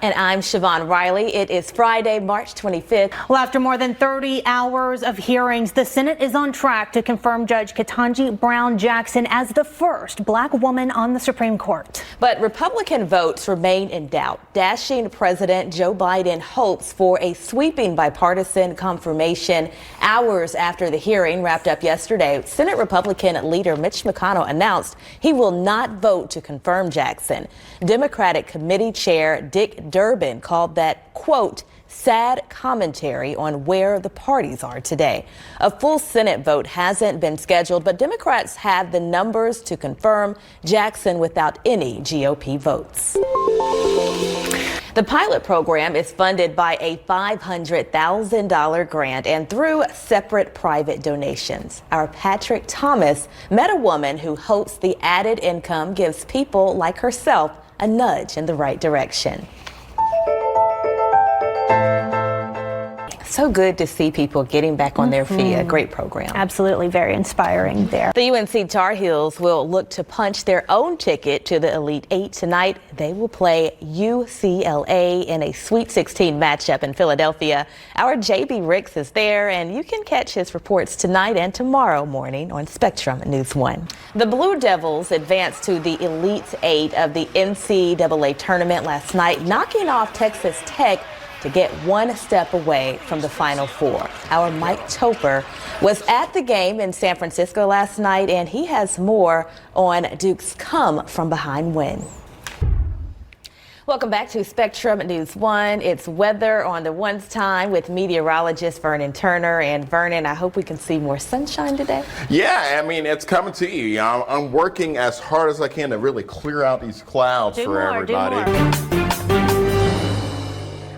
And I'm Siobhan Riley. It is Friday, March 25th. Well, after more than 30 hours of hearings, the Senate is on track to confirm Judge Ketanji Brown Jackson as the first black woman on the Supreme Court. But Republican votes remain in doubt. Dashing President Joe Biden hopes for a sweeping bipartisan confirmation. Hours after the hearing wrapped up yesterday, Senate Republican leader Mitch McConnell announced he will not vote to confirm Jackson. Democratic Committee Chair Dick Durbin called that, quote, sad commentary on where the parties are today. A full Senate vote hasn't been scheduled, but Democrats have the numbers to confirm Jackson without any GOP votes. The pilot program is funded by a $500,000 grant and through separate private donations. Our Patrick Thomas met a woman who hopes the added income gives people like herself a nudge in the right direction. So good to see people getting back on their feet. A great program. Absolutely, very inspiring there. The UNC Tar Heels will look to punch their own ticket to the Elite Eight tonight. They will play UCLA in a Sweet 16 matchup in Philadelphia. Our JB Ricks is there, and you can catch his reports tonight and tomorrow morning on Spectrum News 1. The Blue Devils advanced to the Elite Eight of the NCAA tournament last night, knocking off Texas Tech to get one step away from the Final Four. Our Mike Topper was at the game in San Francisco last night, and he has more on Duke's come from behind win. Welcome back to Spectrum News 1. It's weather on the one's time with meteorologist Vernon Turner. And Vernon, I hope we can see more sunshine today. Yeah, I mean, it's coming to you. I'm working as hard as I can to really clear out these clouds for everybody.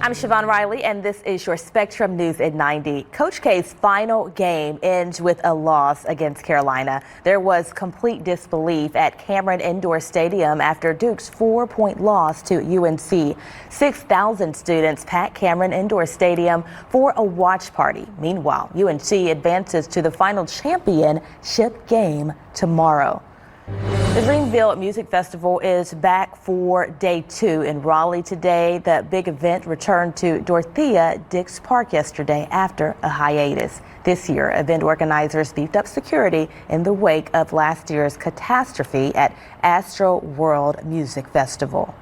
I'm Siobhan Riley, and this is your Spectrum News at 90. Coach K's final game ends with a loss against Carolina. There was complete disbelief at Cameron Indoor Stadium after Duke's 4-point loss to UNC. 6,000 students packed Cameron Indoor Stadium for a watch party. Meanwhile, UNC advances to the final championship game tomorrow. The Dreamville Music Festival is back for day 2 in Raleigh today. The big event returned to Dorothea Dix Park yesterday after a hiatus. This year, event organizers beefed up security in the wake of last year's catastrophe at Astro World Music Festival.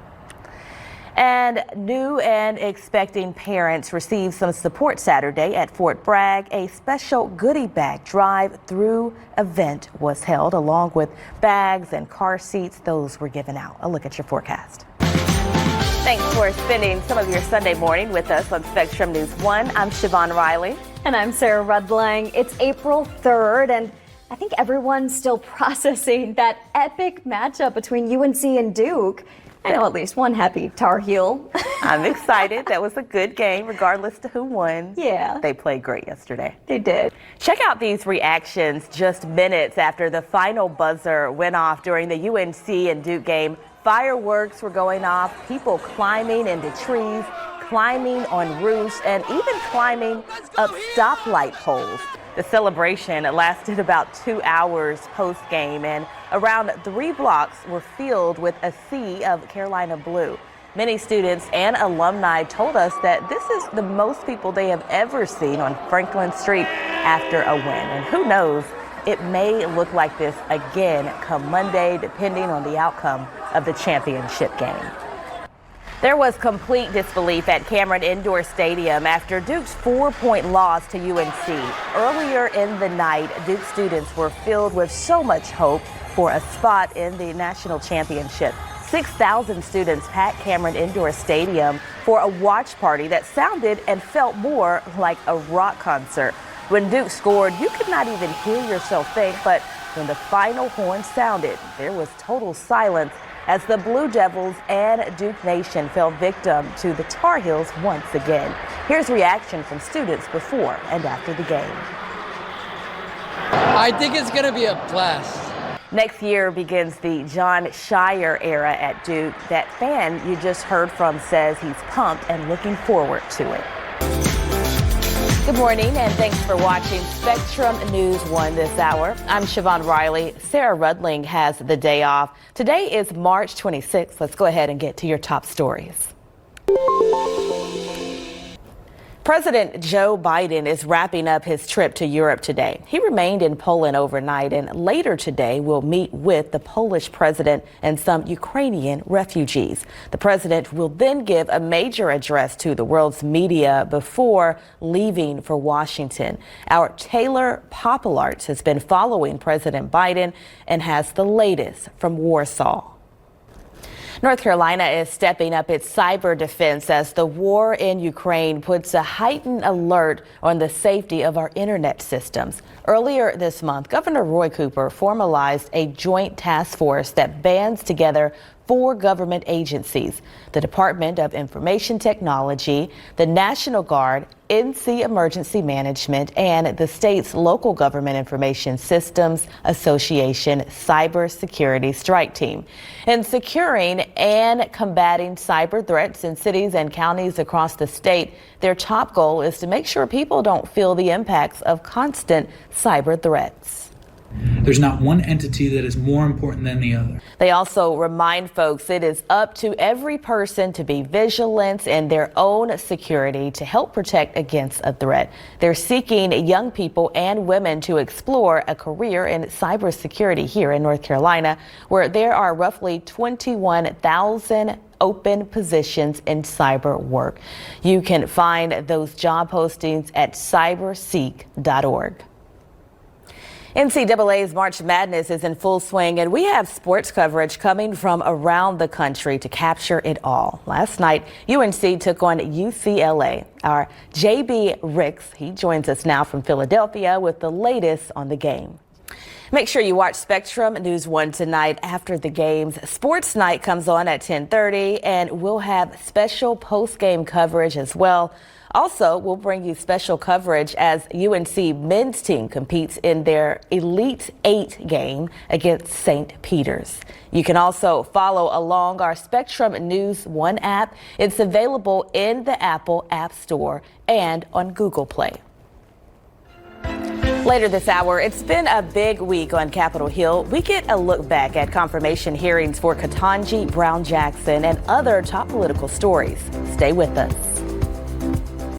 And new and expecting parents received some support Saturday at Fort Bragg. A special goodie bag drive-through event was held along with bags and car seats. Those were given out. A look at your forecast. Thanks for spending some of your Sunday morning with us on Spectrum News 1. I'm Siobhan Riley. And I'm Sarah Rudlang. It's April 3rd, and I think everyone's still processing that epic matchup between UNC and Duke. I know at least one happy Tar Heel. I'm excited. That was a good game, regardless to who won. Yeah. They played great yesterday. They did. Check out these reactions just minutes after the final buzzer went off during the UNC and Duke game. Fireworks were going off, people climbing into trees, climbing on roofs, and even climbing up stoplight poles. The celebration lasted about 2 hours post-game, and around 3 blocks were filled with a sea of Carolina blue. Many students and alumni told us that this is the most people they have ever seen on Franklin Street after a win. And who knows, it may look like this again come Monday, depending on the outcome of the championship game. There was complete disbelief at Cameron Indoor Stadium after Duke's 4-point loss to UNC. Earlier in the night, Duke students were filled with so much hope for a spot in the national championship. 6,000 students packed Cameron Indoor Stadium for a watch party that sounded and felt more like a rock concert. When Duke scored, you could not even hear yourself think, but when the final horn sounded, there was total silence as the Blue Devils and Duke Nation fell victim to the Tar Heels once again. Here's reaction from students before and after the game. I think it's going to be a blast. Next year begins the John Shire era at Duke. That fan you just heard from says he's pumped and looking forward to it. Good morning, and thanks for watching Spectrum News 1 this hour. I'm Siobhan Riley. Sarah Rudling has the day off. Today is March 26th. Let's go ahead and get to your top stories. President Joe Biden is wrapping up his trip to Europe today. He remained in Poland overnight and later today will meet with the Polish president and some Ukrainian refugees. The president will then give a major address to the world's media before leaving for Washington. Our Taylor Popolarts has been following President Biden and has the latest from Warsaw. North Carolina is stepping up its cyber defense as the war in Ukraine puts a heightened alert on the safety of our internet systems. Earlier this month, Governor Roy Cooper formalized a joint task force that bands together 4 government agencies: the Department of Information Technology, the National Guard, NC Emergency Management, and the state's Local Government Information Systems Association Cybersecurity Strike Team. In securing and combating cyber threats in cities and counties across the state, their top goal is to make sure people don't feel the impacts of constant cyber threats. There's not one entity that is more important than the other. They also remind folks it is up to every person to be vigilant in their own security to help protect against a threat. They're seeking young people and women to explore a career in cybersecurity here in North Carolina, where there are roughly 21,000 open positions in cyber work. You can find those job postings at cyberseek.org. NCAA's March Madness is in full swing, and we have sports coverage coming from around the country to capture it all. Last night, UNC took on UCLA. Our JB Ricks, he joins us now from Philadelphia with the latest on the game. Make sure you watch Spectrum News 1 tonight after the games. Sports Night comes on at 10:30, and we'll have special post-game coverage as well. Also, we'll bring you special coverage as UNC men's team competes in their Elite 8 game against St. Peter's. You can also follow along our Spectrum News 1 app. It's available in the Apple App Store and on Google Play. Later this hour, it's been a big week on Capitol Hill. We get a look back at confirmation hearings for Ketanji Brown Jackson and other top political stories. Stay with us.